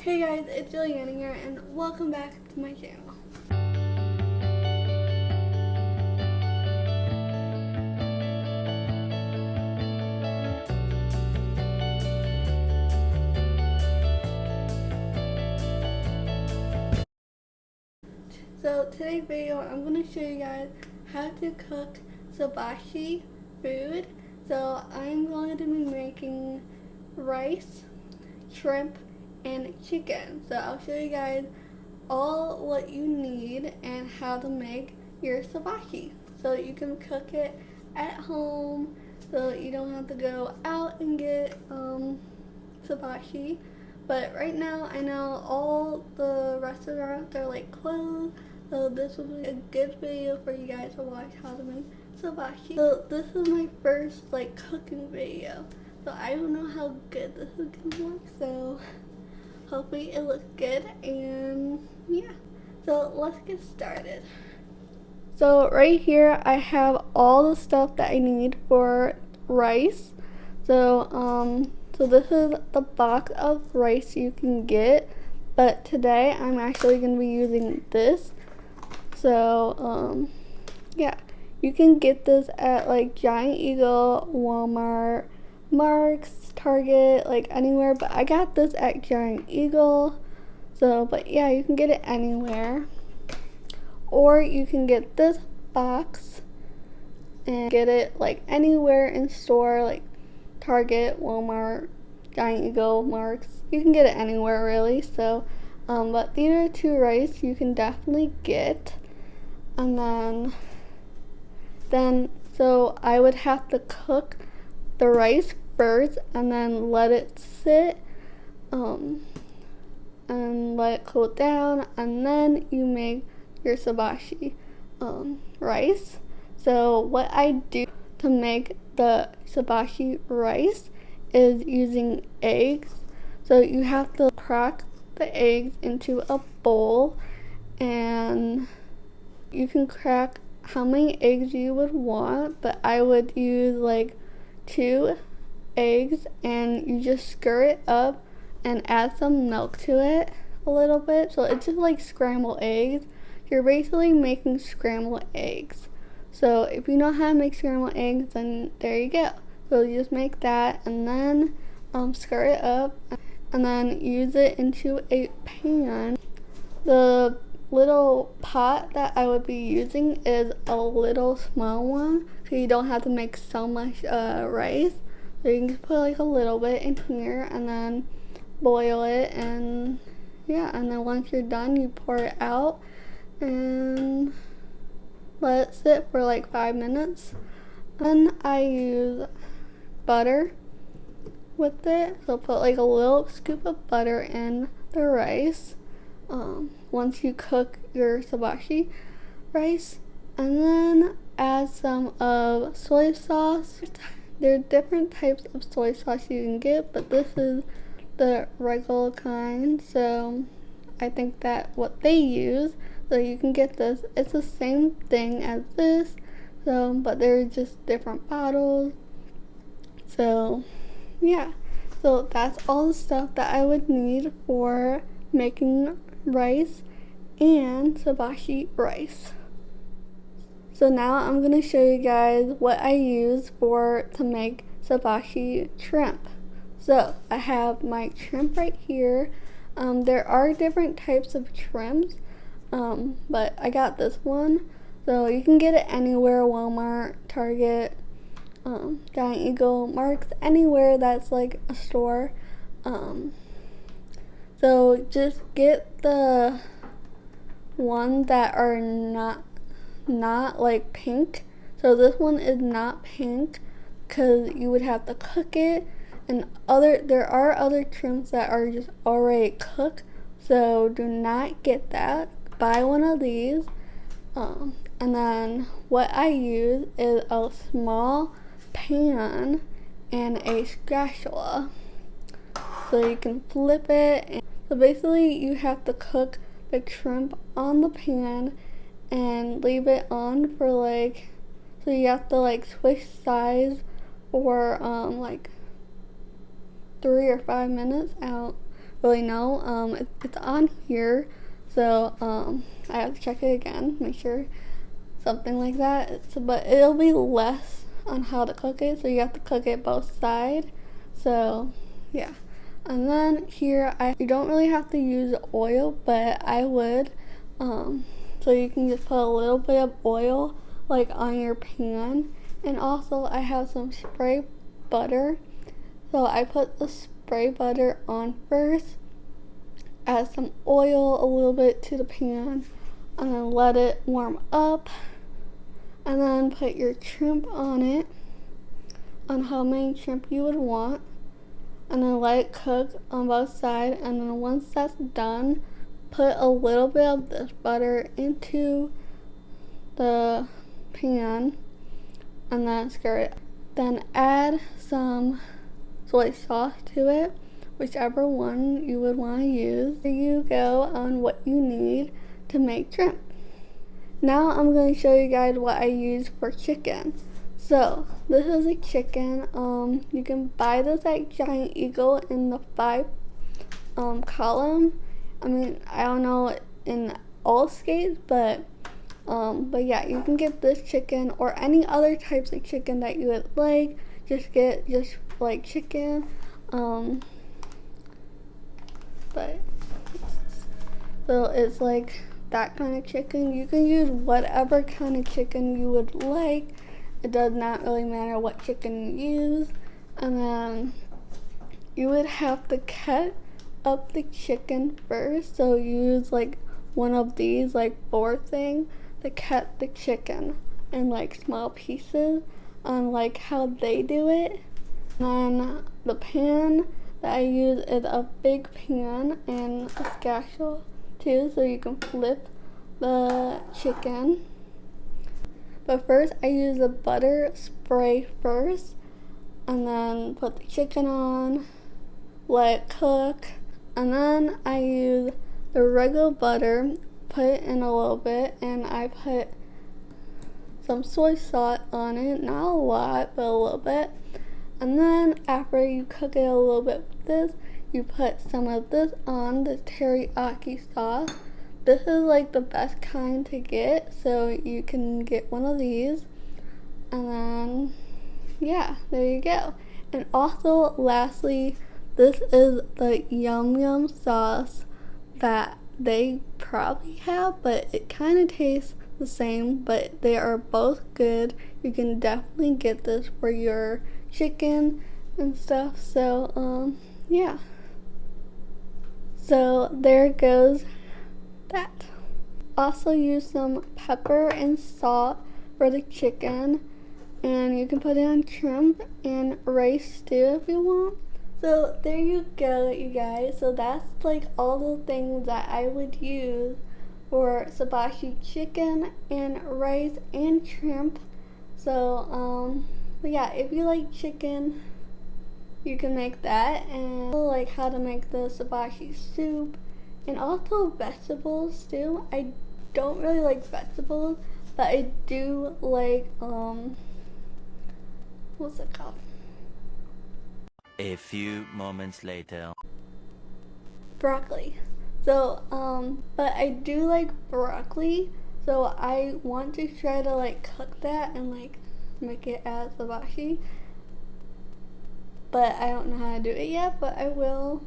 Hey guys, it's Juliana here and welcome back to my channel. So today's video I'm going to show you guys how to cook hibachi food. So I'm going to be making rice, shrimp, and chicken. So I'll show you guys all what you need and how to make your hibachi so you can cook it at home, so you don't have to go out and get hibachi. But right now I know all the restaurants are like closed, so this will be a good video for you guys to watch how to make hibachi. So this is my first like cooking video, so I don't know how good this is gonna look, so hopefully it looks good. And yeah, so let's get started. So right here I have all the stuff that I need for rice. So this is the box of rice you can get, but today I'm actually going to be using this. So yeah, you can get this at like Giant Eagle, Walmart, Marks, Target, like anywhere, but I got this at Giant Eagle. So, but yeah, you can get it anywhere. Or you can get this box and get it like anywhere in store, like Target, Walmart, Giant Eagle, Marks. You can get it anywhere really. So, but these are two rice you can definitely get. And so I would have to cook the rice first and then let it sit and let it cool down, and then you make your hibachi rice. So what I do to make the hibachi rice is using eggs. So you have to crack the eggs into a bowl, and you can crack how many eggs you would want, but I would use like 2 eggs, and you just stir it up and add some milk to it a little bit. So it's just like scrambled eggs. You're basically making scrambled eggs. So if you know how to make scrambled eggs, then there you go. So you just make that and then stir it up and then use it into a pan. The little pot that I would be using is a little small one, so you don't have to make so much rice. So you can just put like a little bit in here and then boil it, and yeah, and then once you're done you pour it out and let it sit for like 5 minutes. Then I use butter with it, so put like a little scoop of butter in the rice once you cook your hibachi rice, and then add some of soy sauce. There are different types of soy sauce you can get, but this is the regular kind, so I think that what they use, so you can get this. It's the same thing as this, so but they're just different bottles. So yeah, so that's all the stuff that I would need for making rice and hibachi rice. So now I'm going to show you guys what I use to make hibachi shrimp. So I have my shrimp right here. There are different types of shrimps, but I got this one. So you can get it anywhere, Walmart, Target, Giant Eagle, Marks, anywhere that's like a store. So just get the one that are not like pink. So this one is not pink because you would have to cook it, and there are other shrimps that are just already cooked, so do not get that. Buy one of these. And then what I use is a small pan and a spatula, so you can flip it. So basically you have to cook the shrimp on the pan and leave it on for like, so you have to like switch sides for like 3 or 5 minutes out. really know. It's on here, so I have to check it again, make sure something like that. But it'll be less on how to cook it, so you have to cook it both sides. So yeah. And then here, you don't really have to use oil, but I would. So you can just put a little bit of oil like on your pan. And also I have some spray butter. So I put the spray butter on first, add some oil a little bit to the pan, and then let it warm up. And then put your shrimp on it, on how many shrimp you would want. And then let it cook on both sides. And then once that's done, put a little bit of this butter into the pan and then stir it. Then add some soy sauce to it, whichever one you would want to use. There you go on what you need to make shrimp. Now I'm going to show you guys what I use for chicken. So this is a chicken. You can buy this at Giant Eagle in the 5 column. I mean, I don't know in all states, but yeah, you can get this chicken or any other types of chicken that you would like. Just get like chicken. But so it's like that kind of chicken. You can use whatever kind of chicken you would like. It does not really matter what chicken you use. And then you would have to cut up the chicken first. So use like one of these like board thing to cut the chicken in like small pieces on like how they do it. And then the pan that I use is a big pan and a spatula too, so you can flip the chicken. But first I use the butter spray first, and then put the chicken on, let it cook, and then I use the regular butter, put it in a little bit, and I put some soy sauce on it, not a lot, but a little bit. And then after you cook it a little bit with this, you put some of this on, the teriyaki sauce. This is like the best kind to get, so you can get one of these. And then, yeah, there you go. And also, lastly, this is the Yum Yum sauce that they probably have, but it kind of tastes the same, but they are both good. You can definitely get this for your chicken and stuff. So, yeah. So, there goes that. Also use some pepper and salt for the chicken, and you can put it on shrimp and rice too if you want. So there you go, you guys. So that's like all the things that I would use for hibachi chicken and rice and shrimp. So but yeah, if you like chicken, you can make that. And like how to make the hibachi soup. And also vegetables too. I don't really like vegetables, but I do like, what's it called? A few moments later. Broccoli. So, but I do like broccoli, so I want to try to like cook that and like make it as hibachi. But I don't know how to do it yet, but I will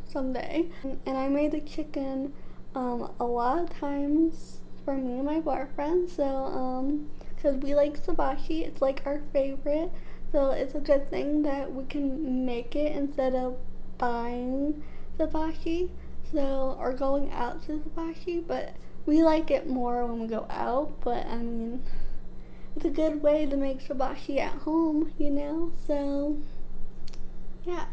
someday. And I made the chicken a lot of times for me and my boyfriend, so because we like hibachi, it's like our favorite, so it's a good thing that we can make it instead of buying hibachi, so or going out to hibachi. But we like it more when we go out, but I mean, it's a good way to make hibachi at home, you know. So yeah.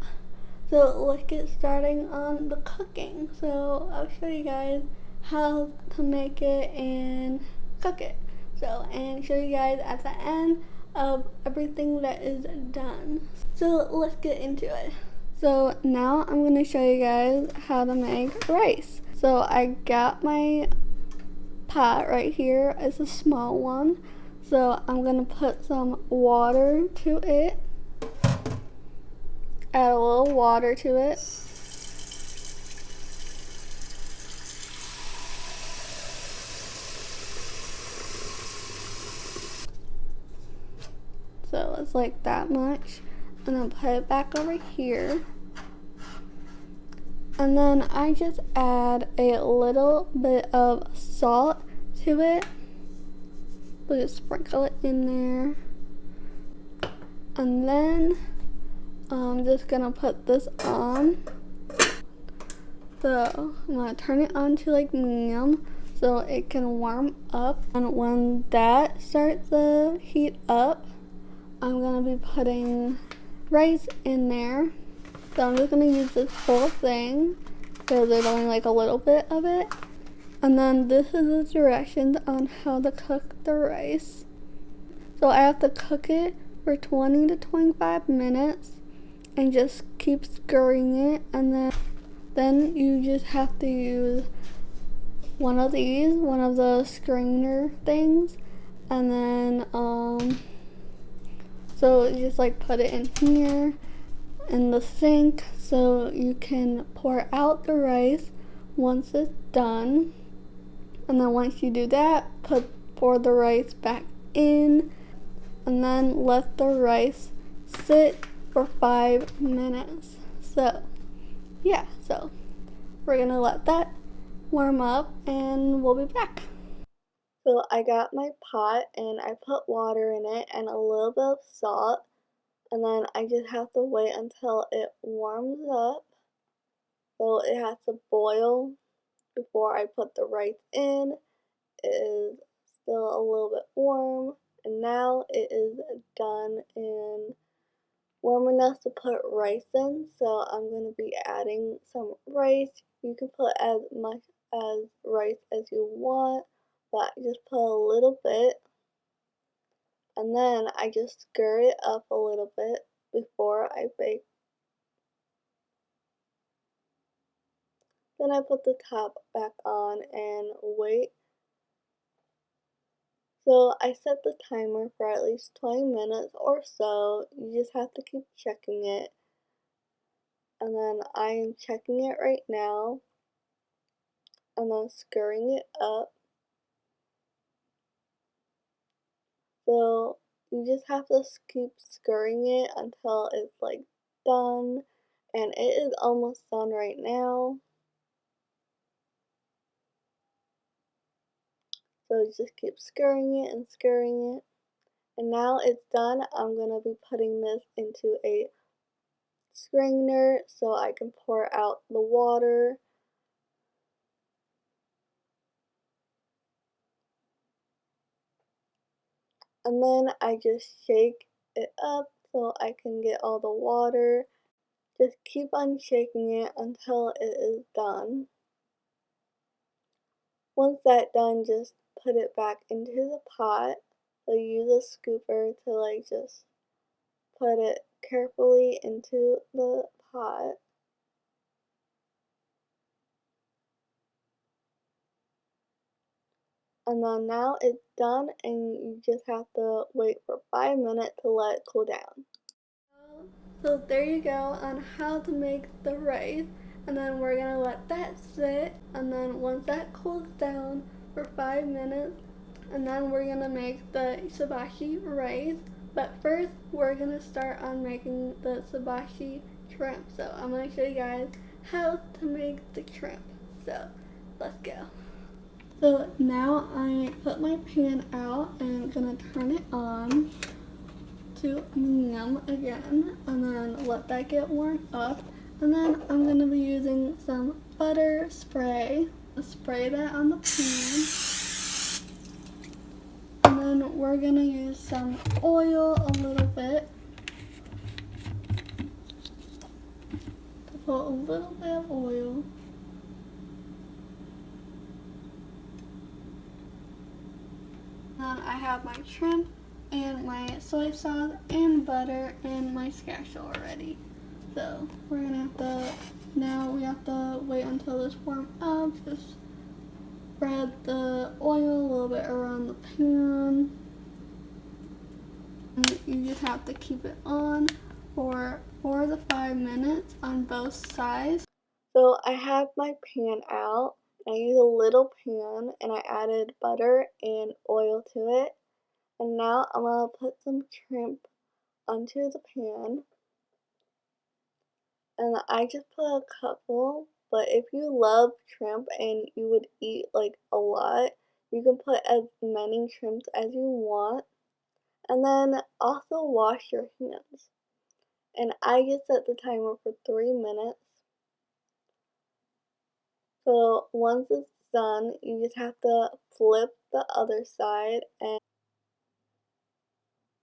So let's get starting on the cooking. So I'll show you guys how to make it and cook it. So, and show you guys at the end of everything that is done. So let's get into it. So now I'm going to show you guys how to make rice. So I got my pot right here. It's a small one. So I'm going to put some water to it. Add a little water to it. it's like that much. And then put it back over here. And then I just add a little bit of salt to it. We'll just sprinkle it in there. And then I'm just gonna put this on. So I'm gonna turn it on to like medium so it can warm up. And when that starts to heat up, I'm gonna be putting rice in there. So I'm just gonna use this whole thing because there's only like a little bit of it. And then this is the directions on how to cook the rice. So I have to cook it for 20 to 25 minutes and just keep stirring it, and then you just have to use one of the strainer things, and then so you just like put it in here in the sink so you can pour out the rice once it's done. And then once you do that, pour the rice back in, and then let the rice sit for 5 minutes. So yeah, so we're gonna let that warm up and we'll be back. So I got my pot and I put water in it and a little bit of salt, and then I just have to wait until it warms up. So it has to boil before I put the rice in. It is still a little bit warm, and now it is done and warm enough to put rice in. So I'm going to be adding some rice. You can put as much as rice as you want, but just put a little bit. And then I just stir it up a little bit before I bake. Then I put the top back on and wait. So I set the timer for at least 20 minutes or so. You just have to keep checking it. And then I am checking it right now. And then stirring it up. So you just have to keep stirring it until it's like done. And it is almost done right now. So just keep stirring it and stirring it. And now it's done. I'm going to be putting this into a strainer so I can pour out the water. And then I just shake it up so I can get all the water. Just keep on shaking it until it is done. Once that's done, just put it back into the pot. So use a scooper to like just put it carefully into the pot. And then now it's done and you just have to wait for 5 minutes to let it cool down. So there you go on how to make the rice, and then we're gonna let that sit, and then once that cools down for 5 minutes, and then we're gonna make the hibachi rice. But first we're gonna start on making the hibachi shrimp. So I'm gonna show you guys how to make the shrimp. So let's go. So now I put my pan out and I'm gonna turn it on to medium again, and then let that get warmed up. And then I'm going to be using some butter spray. Spray that on the pan. And then we're going to use some oil a little bit. To put a little bit of oil. Then I have my shrimp and my soy sauce and butter and my scatchel already. So we're gonna have to, now we have to wait until this warms up. Just spread the oil a little bit around the pan. And you just have to keep it on for 4 to 5 minutes on both sides. So I have my pan out. I use a little pan and I added butter and oil to it. And now I'm gonna put some shrimp onto the pan. And I just put a couple, but if you love shrimp and you would eat like a lot, you can put as many shrimps as you want. And then also wash your hands. And I just set the timer for 3 minutes. So once it's done, you just have to flip the other side, and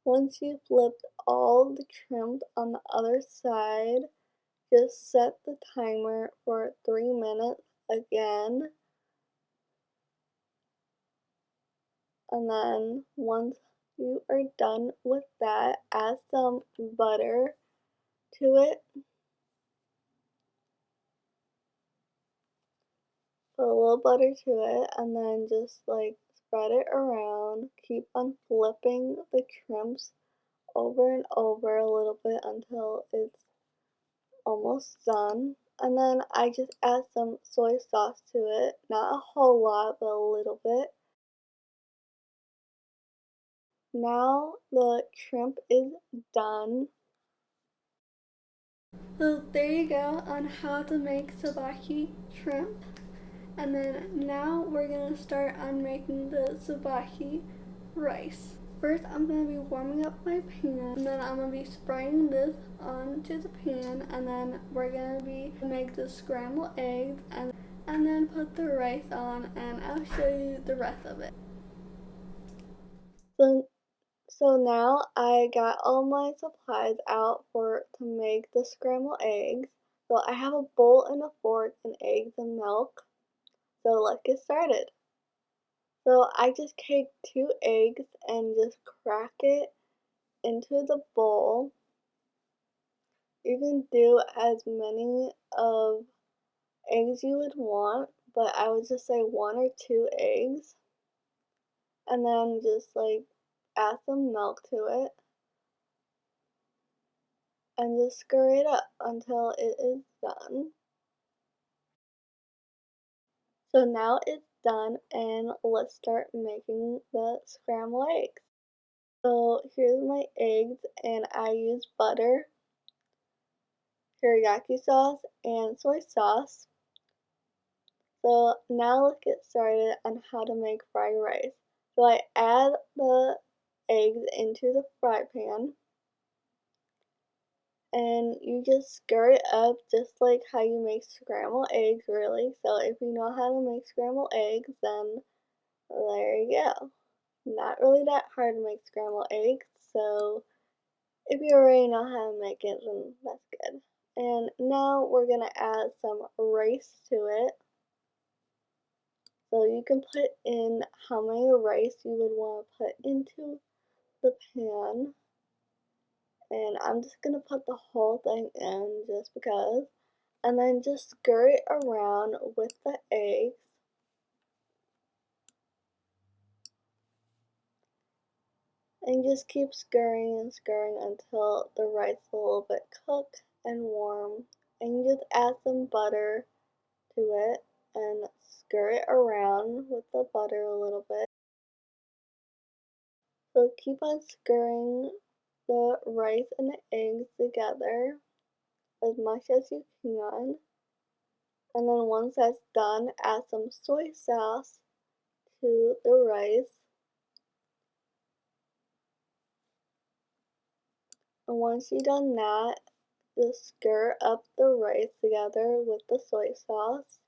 once you flipped all the shrimp on the other side, just set the timer for 3 minutes again. And then once you are done with that, add some butter to it. Put a little butter to it and then just like spread it around. Keep on flipping the shrimps over and over a little bit until it's almost done. And then I just add some soy sauce to it. Not a whole lot, but a little bit. Now the shrimp is done. So there you go on how to make sabaki shrimp. And then now we're gonna start on making the sabaki rice. First I'm gonna be warming up my pan, and then I'm gonna be spraying this onto the pan, and then we're gonna be make the scrambled eggs and then put the rice on, and I'll show you the rest of it. So now I got all my supplies out for to make the scrambled eggs. So I have a bowl and a fork and eggs and milk. So let's get started. So I just take 2 eggs and just crack it into the bowl. You can do as many of eggs you would want, but I would just say 1 or 2 eggs. And then just like add some milk to it and just stir it up until it is done. So now it's done and let's start making the scrambled eggs. So here's my eggs and I use butter, teriyaki sauce, and soy sauce. So now let's get started on how to make fried rice. So I add the eggs into the fry pan and you just stir it up just like how you make scrambled eggs really. So if you know how to make scrambled eggs, then there you go. Not really that hard to make scrambled eggs, so if you already know how to make it, then that's good. And now we're gonna add some rice to it. So you can put in how many rice you would want to put into the pan. And I'm just gonna put the whole thing in just because. And then just stir it around with the eggs. And just keep stirring and stirring until the rice is a little bit cooked and warm. And you just add some butter to it and stir it around with the butter a little bit. So keep on stirring the rice and the eggs together as much as you can. And then once that's done, add some soy sauce to the rice. And once you've done that, just stir up the rice together with the soy sauce.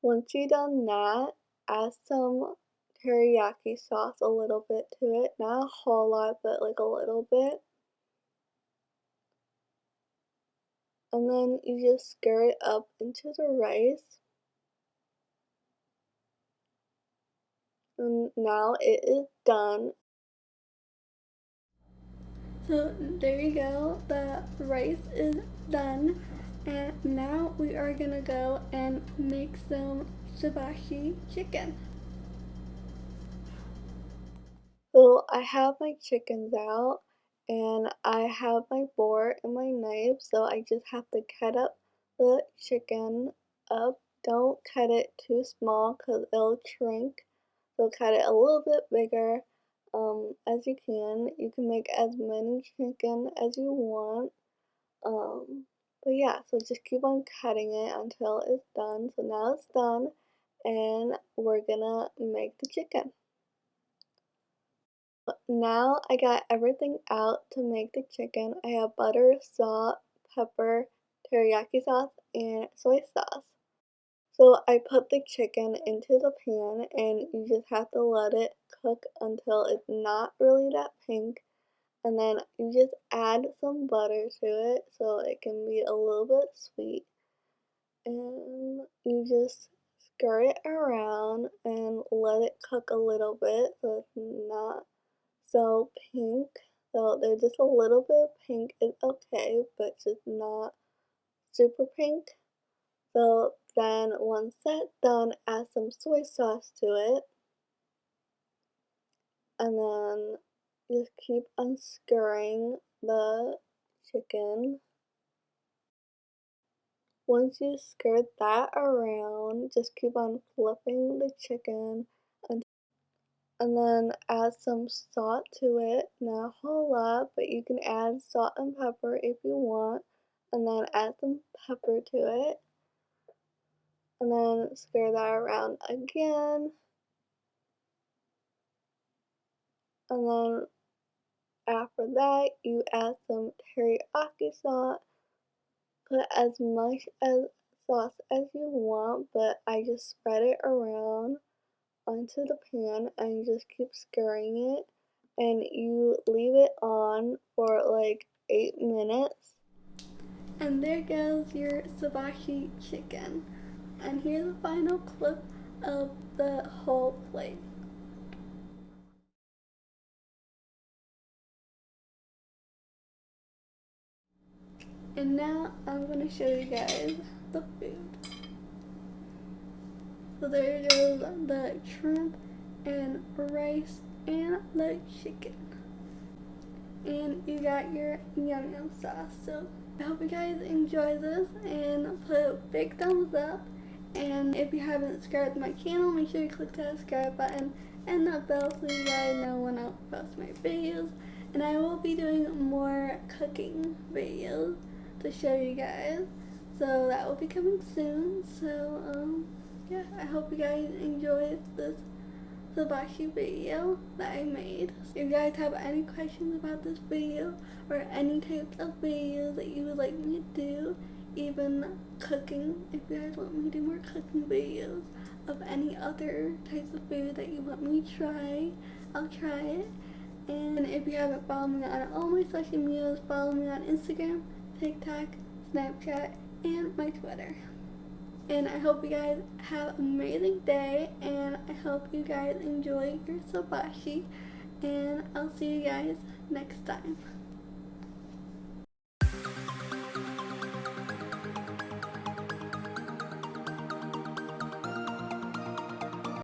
Once you've done that, add some teriyaki sauce a little bit to it. Not a whole lot, but like a little bit. And then you just stir it up into the rice. And now it is done. So there you go, the rice is done, and now we are gonna go and make some hibachi chicken. So I have my chickens out and I have my board and my knife, so I just have to cut up the chicken up. Don't cut it too small because it'll shrink. So cut it a little bit bigger as you can. You can make as many chicken as you want. But yeah, so just keep on cutting it until it's done. So now it's done, and we're gonna make the chicken. Now I got everything out to make the chicken. I have butter, salt, pepper, teriyaki sauce, and soy sauce. So I put the chicken into the pan and you just have to let it cook until it's not really that pink. And then you just add some butter to it so it can be a little bit sweet. And you just stir it around and let it cook a little bit so it's not so pink. So they're just a little bit pink is okay, but just not super pink. So then once that's done, add some soy sauce to it. And then just keep unscrewing the chicken. Once you skirt that around, just keep on flipping the chicken and then add some salt to it. Not a whole lot, but you can add salt and pepper if you want. And then add some pepper to it. And then stir that around again. And then after that, you add some teriyaki sauce. Put as much as sauce as you want, but I just spread it around onto the pan and you just keep stirring it and you leave it on for like 8 minutes. And there goes your hibachi chicken. And here's the final clip of the whole plate. And now I'm gonna show you guys the food. So there goes the shrimp and rice and the chicken. And you got your yum yum sauce. So I hope you guys enjoy this and put a big thumbs up. And if you haven't subscribed to my channel, make sure you click that subscribe button and the bell so you guys know when I post my videos. And I will be doing more cooking videos to show you guys. So that will be coming soon. So yeah, I hope you guys enjoyed this hibachi video that I made. If you guys have any questions about this video or any types of videos that you would like me to do, even cooking, if you guys want me to do more cooking videos of any other types of food that you want me to try, I'll try it. And if you haven't followed me on all my social medias, follow me on Instagram, TikTok, Snapchat, and my Twitter. And I hope you guys have an amazing day, and I hope you guys enjoy your hibachi, and I'll see you guys next time.